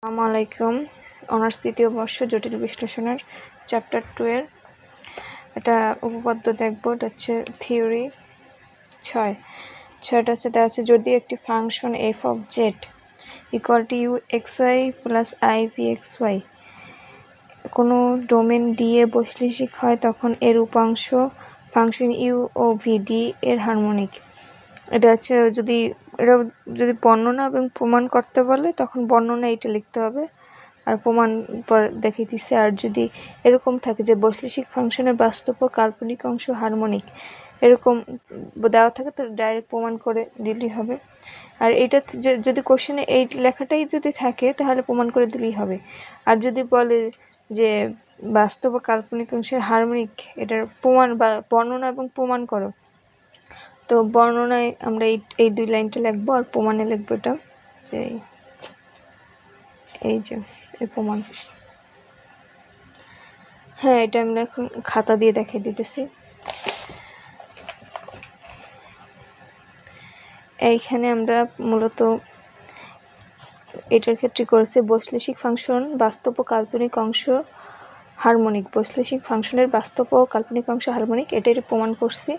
আসসালামু আলাইকুম। অনার্স তৃতীয় বর্ষ জটিল বিশ্লেষণের চ্যাপ্টার 2 এর এটা উপপাদ্য দেখব। এটা হচ্ছে থিওরি 6টা হচ্ছে দেওয়া আছে, যদি একটি function f of z equal to u xy plus i v xy কোনো ডোমেন ডি এ বৈশ্লেষিক হয়, তখন এর উপাংশ ফাংশন u ও v d এর হারমোনিক। এটা হচ্ছে যদি বর্ণনা এবং প্রমাণ করতে বলে তখন বর্ণনা এটা লিখতে হবে আর প্রমাণ পর দেখিয়ে দিচ্ছে। আর যদি এরকম থাকে যে বৈশ্লেষিক ফাংশনের বাস্তব ও কাল্পনিক অংশ হারমোনিক এরকম দেওয়া থাকে তো ডাইরেক্ট প্রমাণ করে দিলেই হবে। আর এটা যদি কোশ্চেনে এই লেখাটাই যদি থাকে তাহলে প্রমাণ করে দিলেই হবে। আর যদি বলে যে বাস্তব ও কাল্পনিক অংশের হারমোনিক, এটার প্রমাণ বা বর্ণনা এবং প্রমাণ করো, তো বর্ণনায় আমরা এই দুই লাইনটা লিখবো আর প্রমাণে লিখবো এটা যে এই যে এই প্রমাণ। হ্যাঁ, এটা আমরা এখন খাতা দিয়ে দেখিয়ে দিতেছি। এইখানে আমরা মূলত এটার ক্ষেত্রে করেছি বৈশ্লেষিক ফাংশন বাস্তব ও কাল্পনিক অংশ হারমোনিক, বৈশ্লেষিক ফাংশনের বাস্তব ও কাল্পনিক অংশ হারমোনিক, এটাই প্রমাণ করছি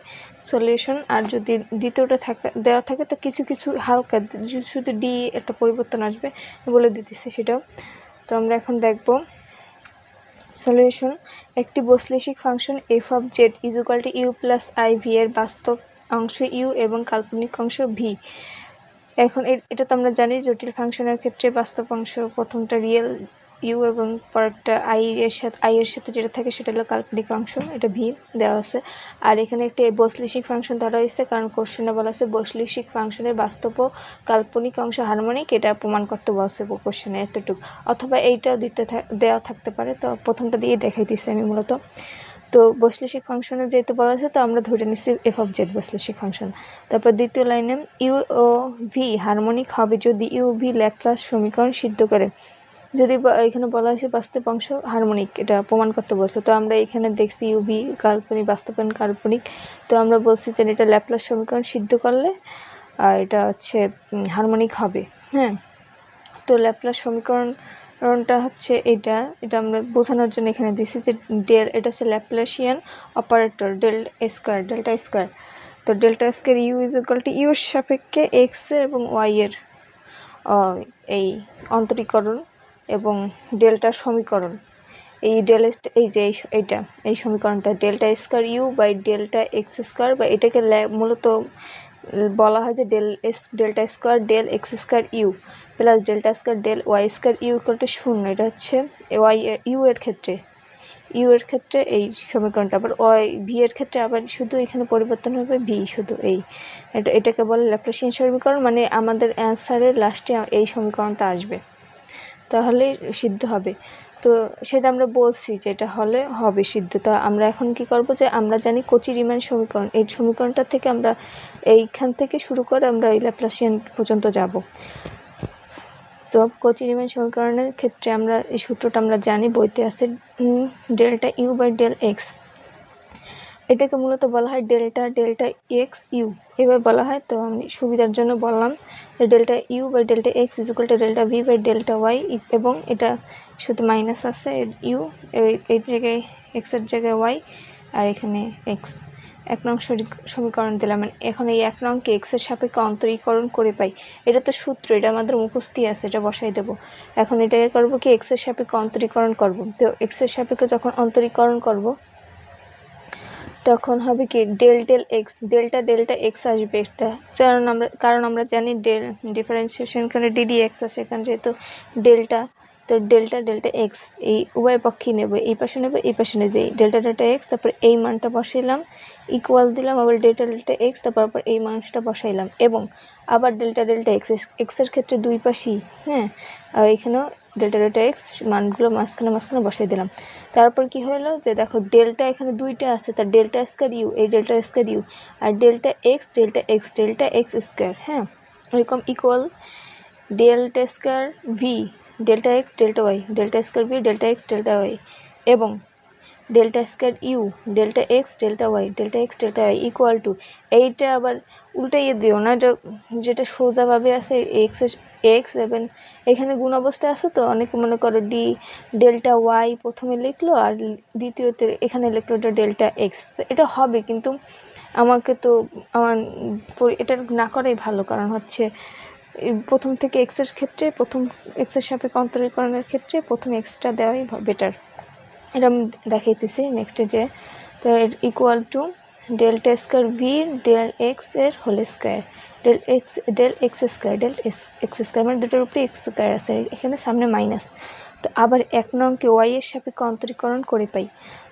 সলিউশন। আর যদি দ্বিতীয়টা দেওয়া থাকে তো কিছু কিছু হালকা শুধু ডি একটা পরিবর্তন আসবে বলে দিতেছি সেটাও। তো আমরা এখন দেখব সলিউশন। একটি বৈশ্লেষিক function f of z is equal to u plus i v এর বাস্তব অংশ u এবং কাল্পনিক অংশ v। এখন এটা তো আমরা জানি জটিল ফাংশনের ক্ষেত্রে বাস্তব অংশ প্রথমটা রিয়েল ইউ এবং পরেরটা আই এর সাথে যেটা থাকে সেটা হলো কাল্পনিক অংশ, এটা ভি দেওয়া আছে। আর এখানে একটি বৈশ্লেষিক ফাংশন ধরা হয়েছে কারণ কোশ্চেনে বলা আছে বৈশ্লেষিক ফাংশনের বাস্তব ও কাল্পনিক অংশ হারমোনিক, এটা প্রমাণ করতে বলছে কোশ্চেনে এতটুকু, অথবা এইটাও দেওয়া থাকতে পারে। তো প্রথমটা দিয়ে দেখাই দিচ্ছি আমি মূলত। তো বৈশ্লেষিক ফাংশনে যেহেতু বলা আছে তো আমরা ধরে নিচ্ছি এফ অফ জেড বৈশ্লেষিক ফাংশন। তারপর দ্বিতীয় লাইনে ইউ ও ভি হারমোনিক হবে যদি ইউ ভি ল্যাপ্লাস সমীকরণ সিদ্ধ করে। যদি এখানে বলা হয়েছে বাস্তব অংশ হারমোনিক, এটা প্রমাণ করতে বলছে। তো আমরা এখানে দেখছি ইউ ভি কাল্পনিক, বাস্তব কাল্পনিক। তো আমরা বলছি যে এটা ল্যাপ্লাস সমীকরণ সিদ্ধ করলে আর এটা হচ্ছে হারমোনিক হবে। হ্যাঁ, তো ল্যাপ্লাস সমীকরণটা হচ্ছে এটা আমরা বোঝানোর জন্য এখানে দিছি যে এটা হচ্ছে ল্যাপ্লাসিয়ান অপারেটর ডেল্টা স্কয়ার। তো delta square U is equal to U এর সাপেক্ষে এক্স এর এবং ওয়াই এর এই অন্তরীকরণ এবং ডেল্টা সমীকরণ। এই এই সমীকরণটা delta square U by delta X square, বা এটাকে মূলত বলা হয় যে delta square del X square U plus delta square del Y square U equal to 0। এটা হচ্ছে ইউ এর ক্ষেত্রে এই সমীকরণটা। আবার ভি এর ক্ষেত্রে আবার শুধু এখানে পরিবর্তন হবে ভি, শুধু এটাকে বলে ল্যাপ্লাসিয়ান সমীকরণ। মানে আমাদের অ্যান্সারের লাস্টে এই সমীকরণটা আসবে তাহলে সিদ্ধ হবে। তো সেটা আমরা বলছি যে এটা হলে হবে সিদ্ধ। তো আমরা এখন কি করব যে আমরা জানি কচি-রিমান সমীকরণ, এই সমীকরণটা থেকে আমরা এইখান থেকে শুরু করে আমরা এই ল্যাপ্লাসিয়ান পর্যন্ত যাব। তো কচি-রিমান সমীকরণের ক্ষেত্রে আমরা এই সূত্রটা আমরা জানি, বইতে আছে delta U by del X. এটাকে মূলত বলা হয় ডেল্টা এক্স ইউ, এভাবে বলা হয়। তো আমি সুবিধার জন্য বললাম delta U by delta X is equal to delta V by delta Y, এবং এটা শুধু মাইনাস আছে ইউ এই জায়গায় এক্সের জায়গায় ওয়াই আর এখানে এক্স। 1 নং সমীকরণ দিলাম। এখন এই 1 নংকে এক্সের সাপেক্ষে অন্তরীকরণ করে পাই, এটা তো সূত্র, এটা আমাদের মুখস্থই আছে, এটা বসাই দেবো। এখন এটাকে করবো কি এক্সের সাপেক্ষে অন্তরীকরণ করব। তো এক্সের সাপেক্ষে যখন অন্তরীকরণ করব তখন হবে কি ডেল এক্স, ডেল্টা এক্স আসবে একটা, কারণ আমরা জানি ডিফারেন্সিয়েশন করে ডিডি এক্স আছে এখানে যেহেতু ডেল্টা। তো ডেল্টা এক্স এই উভয় পক্ষেই নেব, এই পাশে নেব এই পাশে নেব, এই ডেল্টা এক্স, তারপর এই মানটা বসাইলাম ইকুয়াল দিলাম, আবার ডেল্টা এক্স, তারপর এই মানটা বসাইলাম, এবং আবার ডেল্টা এক্স এর ক্ষেত্রে দুই পাশেই। হ্যাঁ, আর এখানেও ডেল্টা এক্স মানগুলো মাঝখানে বসাই দিলাম। তারপর কি হলো যে দেখো ডেল্টা এখানে দুইটা আছে, তার ডেল্টা স্কয়ার ইউ, এই ডেল্টা স্কয়ার ইউ আর ডেল্টা এক্স স্কয়ার। হ্যাঁ, এরকম equal delta square V delta X delta Y, delta square V delta X delta Y, এবং delta square U delta X delta Y equal to, এইটা আবার উল্টাইয়ে দিও না, যেটা সোজাভাবে আছে এক্স এবং এখানে গুণ অবস্থায় আছে, তো অনেকে মনে করো ডেল্টা ওয়াই প্রথমে লিখলো আর দ্বিতীয়তে এখানে লিখলো এটা ডেল্টা এক্স। এটা হবে, কিন্তু আমাকে তো এটা না করাই ভালো, কারণ হচ্ছে প্রথম থেকে এক্সের ক্ষেত্রে প্রথম এক্সের সাপেক্ষে অন্তরীকরণের ক্ষেত্রে প্রথম এক্সটা দেওয়াই বেটার। এটা আমি দেখাইতেছি নেক্সটে, যে তো equal to delta square V del X এর whole square del X square মানে দুটোর উপরে এক্স স্কয়ার আছে, এখানে সামনে মাইনাস। তো আবার 1 নংকে ওয়াই এর সাপেক্ষে অন্তরীকরণ করে পাই।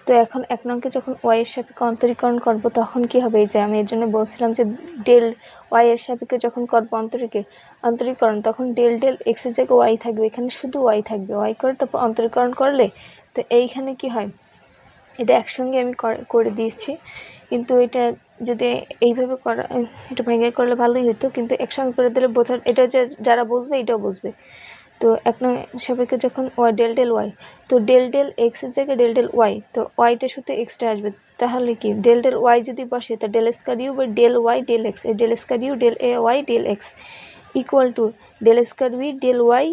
তো এখন 1 নংকে যখন ওয়াই এর সাপেক্ষে অন্তরীকরণ করব তখন কি হবে, এই যে আমি এর জন্য বলছিলাম যে ডেল ওয়াই এর সাপেক্ষে যখন করব অন্তরীকরণ, তখন ডেল এক্স এর জায়গায় ওয়াই থাকবে, এখানে শুধু ওয়াই থাকবে, ওয়াই করে তারপর অন্তরীকরণ করলে তো এইখানে কি হয়, এটা একসঙ্গে আমি করে দিয়েছি, কিন্তু এটা যদি এইভাবে করা, এটা ভেঙে করলে ভালোই হতো, কিন্তু একসঙ্গে করে দিলে বোঝার, এটা যে যারা বুঝবে এটাও বুঝবে। তো 1 নং সাপেক্ষে যখন ওয়াই ডেল ওয়াই, তো ডেল এক্স এর জায়গায় ডেল ওয়াই, তো ওয়াইটা শুধু এক্সট্রা আসবে, তাহলে কি ডেল ওয়াই যদি বসে তা del square U by del Y del X, del square U del এ Y del X equal to del square V del Y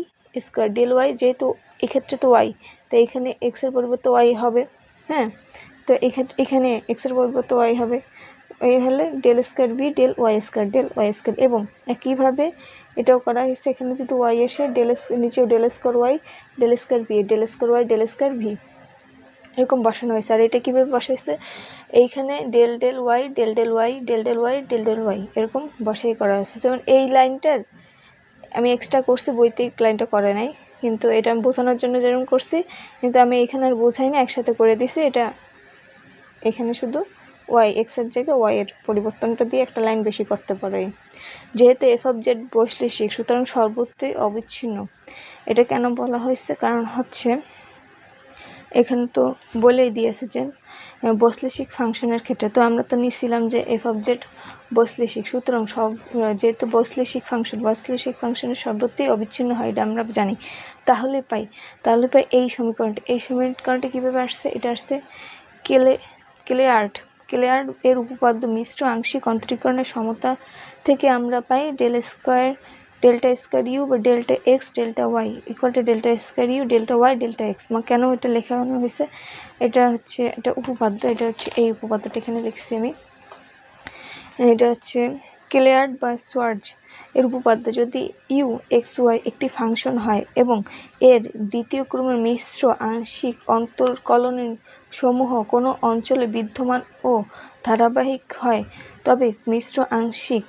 square del Y, যেহেতু এক্ষেত্রে তো ওয়াই, তো এখানে এক্স এর পরিবর্তে ওয়াই হবে। হ্যাঁ, তো এখানে এক্স এর পরিবর্তে ওয়াই হবে, এই হলে del square V del Y square, এবং একইভাবে এটাও করা হয়েছে, এখানে যদি ওয়াই আসে নিচেও del square Y del square V del square Y del square V এরকম বসানো হয়েছে। আর এটা কিভাবে বসাইছে, এইখানে ডেল ওয়াই ডেল ওয়াই এরকম বসাই করা হয়েছে। যেমন এই লাইনটার আমি এক্সট্রা করছি, বইতে লাইনটা করে নাই, কিন্তু এটা আমি বোঝানোর জন্য যেরকম করছি, কিন্তু আমি এখানে আর বোঝাই না, একসাথে করে দিছি। এটা এখানে শুধু ওয়াই এক্স এর জায়গায় ওয়াই এর পরিবর্তনটা দিয়ে একটা লাইন বেশি করতে পারে। যেহেতু এফ অফ জেড বৈশ্লেষিক, সুতরাং সর্বত্রই অবিচ্ছিন্ন। এটা কেন বলা হয়েছে, কারণ হচ্ছে এখানে তো বলেই দিয়েছে যে বৈশ্লেষিক ফাংশনের ক্ষেত্রে, তো আমরা তো নিছিলাম যে এফ অফ জেড বৈশ্লেষিক, সুতরাং যেহেতু বৈশ্লেষিক ফাংশনের সর্বত্রই অবিচ্ছিন্ন হয়, এটা আমরা জানি। তাহলে পাই এই সমীকরণটা কীভাবে আসছে, এটা আসছে কেলেয়ার্ড এর উপপাদ্য মিশ্র আংশিক অন্তরীকরণের সমতা থেকে আমরা পাই ডেল্টা স্কয়ার ইউ বা delta X delta Y equal to delta square U delta Y delta X. কেন এটা লেখানো হয়েছে, এটা হচ্ছে এটা উপপাদ্য, এটা হচ্ছে এই উপপাদ্যটা এখানে লিখছি আমি। এটা হচ্ছে কেলেয়ার্ড বা সোয়ার্জ এর উপপাদ্য। যদি ইউ এক্স ওয়াই একটি ফাংশন হয় এবং এর দ্বিতীয় ক্রমের মিশ্র আংশিক অন্তরকলনের সমূহ কোনো অঞ্চলে বিদ্যমান ও ধারাবাহিক হয়, তবে মিশ্র আংশিক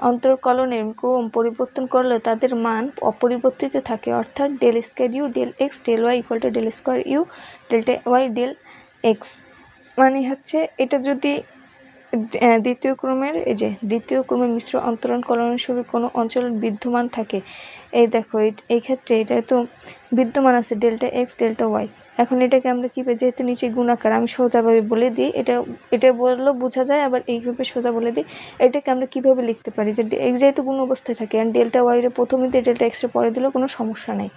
অন্তরকলনের ক্রম পরিবর্তন করলে তাদের মান অপরিবর্তিত থাকে, অর্থাৎ del square U del X del Y equal to del square U delta Y del X. মানে হচ্ছে এটা যদি দ্বিতীয় ক্রমের মিশ্র অন্তরণ কলনের শুরু কোনো অঞ্চলের বিদ্যমান থাকে, এই দেখো এই ক্ষেত্রে এটা তো বিদ্যমান আছে ডেল্টা এক্স ডেল্টা ওয়াই। এখন এটাকে আমরা কীভাবে, যেহেতু নিচে গুণাকার, আমি সোজাভাবে বলে দিই, এটা বললেও বোঝা যায়, আবার এইভাবে সোজা বলে দিই। এটাকে আমরা কীভাবে লিখতে পারি, যে যেহেতু গুণ অবস্থায় থাকে, আর ডেল্টা ওয়াইয়ের প্রথমে দিয়ে ডেল্টা এক্সের পরে দিলেও কোনো সমস্যা নেই।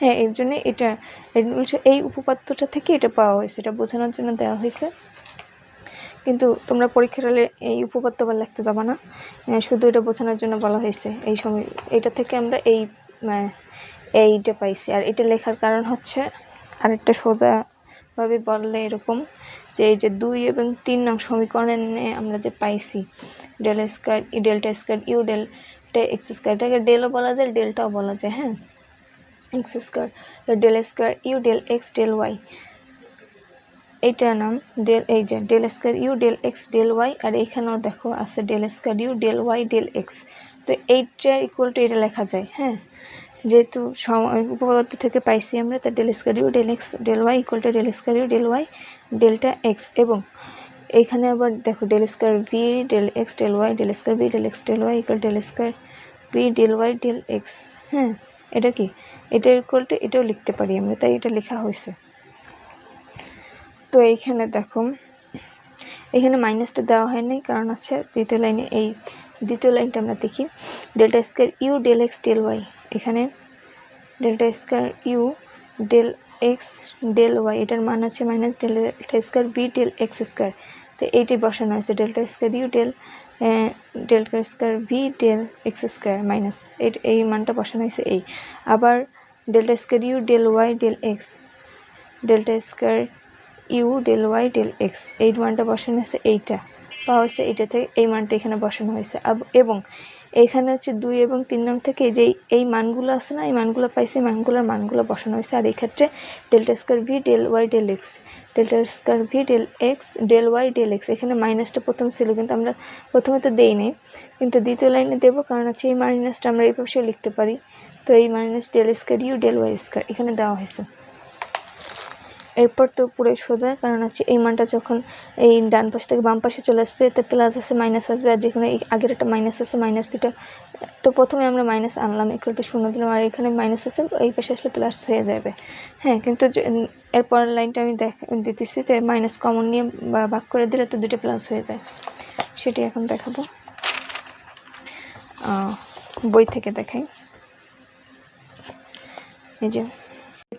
হ্যাঁ, এর জন্য এটা এই উপপাদ্যটা থেকে এটা পাওয়া হয়েছে, এটা বোঝানোর জন্য দেওয়া হয়েছে। কিন্তু তোমরা পরীক্ষার হলে এই উপপাদ্য আবার লিখতে যাবা না, শুধু এটা বোঝানোর জন্য বলা হয়েছে। এই সময় এটা থেকে আমরা এইটা পাইছি। আর এটা লেখার কারণ হচ্ছে, আরেকটা সোজাভাবে বললে এরকম, যে এই যে 2 এবং 3 নং সমীকরণে আমরা যে পাইছি delta square U delta X square, এটাকে ডেলও বলা যায় ডেল্টাও বলা যায়। হ্যাঁ, X square del square U del X del Y, এইটার নাম এই যে del square U del X del Y, আর এইখানেও দেখো আছে del square U del Y del X. তো এইটা ইকুয়াল টু এটা লেখা যায়। হ্যাঁ, যেহেতু উপপাদ্য থেকে পাইছি আমরা, তার del square U del X del Y equal to del square U del Y delta X. এবং এইখানে আবার দেখো del square V del X del Y del square V del X del Y equal del square V del Y del X. হ্যাঁ, এটা কি, এটা equal to এটাও লিখতে পারি আমরা, তাই এটা লেখা হয়েছে। তো এইখানে দেখো, এখানে মাইনাসটা দেওয়া হয়নি, কারণ আছে দ্বিতীয় লাইনে, এই দ্বিতীয় লাইনটা আমরা দেখি delta square U del X del Y, এখানে delta square U del X del Y, এটার মান আছে minus delta square B del X square. তো এইটি বসানো হয়েছে delta square U delta square V del X square minus এই মানটা বসানো হয়েছে এই। আবার delta square U del Y del X, delta square U del Y del X, এই মানটা বসানো হয়েছে এইটা পাওয়া হয়েছে, এইটা থেকে এই মানটা এখানে বসানো হয়েছে। এবং এইখানে হচ্ছে 2 এবং 3 নং থেকে যে এই মানগুলো আছে না, এই মানগুলো পাইছে, মানগুলো বসানো হয়েছে। আর এই ক্ষেত্রে delta square V del Y del X, delta square V del X del Y del X, এখানে মাইনাসটা প্রথম ছিল কিন্তু আমরা প্রথমে তো দেইনি, কিন্তু দ্বিতীয় লাইনে দেবো, কারণ হচ্ছে এই মাইনাসটা আমরা এই পাশেও লিখতে পারি। তো এই minus del square U del Y square এখানে দেওয়া হয়েছে। এরপর তো পুরো সোজা, কারণ হচ্ছে এই মানটা যখন এই ডান পাশ থেকে বাম পাশে চলে আসবে এতে প্লাস আছে মাইনাস আসবে, আর যেখানে আগের একটা মাইনাস আছে মাইনাস দুটো, তো প্রথমে আমরা মাইনাস আনলাম ইকুয়াল শূন্য দিলাম, আর এখানে মাইনাস আছে এই পাশে আসলে প্লাস হয়ে যাবে। হ্যাঁ, কিন্তু এরপরের লাইনটা আমি দিতেছি যে মাইনাস কমন নিয়ে বা ভাগ করে দিলে তো দুটো প্লাস হয়ে যায়, সেটি এখন দেখাবো। বই থেকে দেখাই। এই যে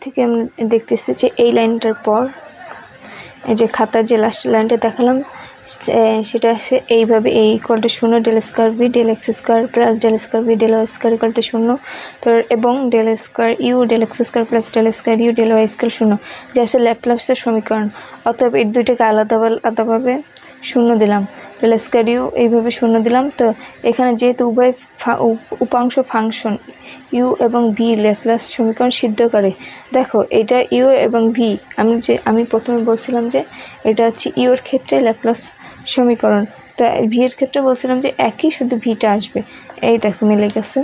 থেকে আমি দেখতেছি যে এই লাইনটার পর এই যে খাতার যে লাস্ট লাইনটা দেখালাম সেটা আসে এইভাবে, এই equal to 0 del square V del X square plus del square V del Y square equal to 0, তো এবং del square U del X square plus del square U del Y square 0, যা আছে ল্যাপ্লাসের সমীকরণ। অতএব এই দুইটাকে আলাদাভাবে 0 দিলাম, ডেল স্কোয়ার ইউ এইভাবে 0 দিলাম। তো এখানে যেহেতু উভয় উপাংশ ফাংশন ইউ এবং ভি ল্যাপ্লাস সমীকরণ সিদ্ধ করে, দেখো এটা ইউ এবং ভি, আমি প্রথমে বলছিলাম যে এটা হচ্ছে ইউ এর ক্ষেত্রে ল্যাপ্লাস সমীকরণ, তো ভি এর ক্ষেত্রে বলছিলাম যে একই, শুধু ভিটা আসবে। এই দেখো মিলে গেছে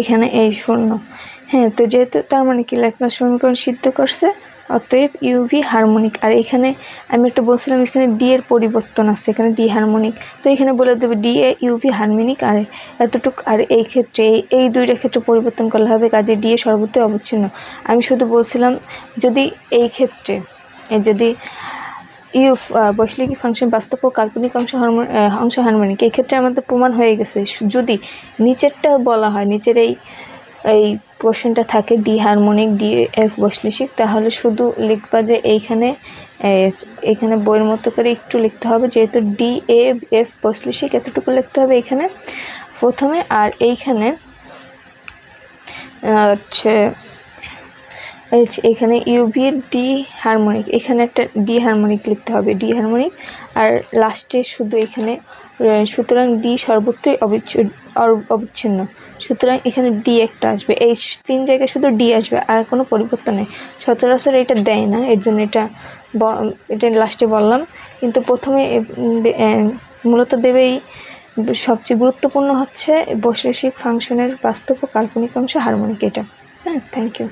এখানে এই 0। হ্যাঁ, তো যেহেতু তার মানে কি ল্যাপ্লাস সমীকরণ সিদ্ধ করছে, অতএব ইউভি হারমোনিক। আর এখানে আমি একটা বলছিলাম এখানে ডি এর পরিবর্তন আছে, এখানে ডি হারমোনিক, তো এখানে বলে দেবে ডি এ ইউভি হারমোনিক আর এতটুক। আর এই ক্ষেত্রে এই দুইটা ক্ষেত্রে পরিবর্তন করলে হবে, কাজে ডি এ সর্বত্রই অবিচ্ছিন্ন। আমি শুধু বলছিলাম যদি এই ক্ষেত্রে যদি ইউ বৈশ্বিক ফাংশন বাস্তব ও কাল্পনিক অংশ হারমোনিক, এই ক্ষেত্রে আমাদের প্রমাণ হয়ে গেছে। যদি নিচেরটা বলা হয়, নিচের এই কোশ্চেনটা থাকে ডি হারমোনিক ডি এফ বৈশ্লেষিক, তাহলে শুধু লিখবা যে এইখানে বইয়ের মতো করে একটু লিখতে হবে, যেহেতু ডি এ এফ বৈশ্লেষিক এতটুকু লিখতে হবে এইখানে প্রথমে। আর এইখানে হচ্ছে এখানে ইউভি ডি হারমোনিক, এখানে একটা ডি হারমোনিক লিখতে হবে, ডি হারমোনিক। আর লাস্টে শুধু এখানে সুতরাং ডি সর্বত্রই অবিচ্ছিন্ন, সুতরাং এখানে ডি একটা আসবে, এই 3 জায়গায় শুধু ডি আসবে, আর কোনো পরিবর্তন নেই। সচরাচর এটা দেয় না, এর জন্য এটা লাস্টে বললাম। কিন্তু প্রথমে মূলত দেবেই সবচেয়ে গুরুত্বপূর্ণ হচ্ছে বৈশ্লেষিক ফাংশনের বাস্তব ও কাল্পনিক অংশ হারমোনিক, এটা। হ্যাঁ, থ্যাংক ইউ।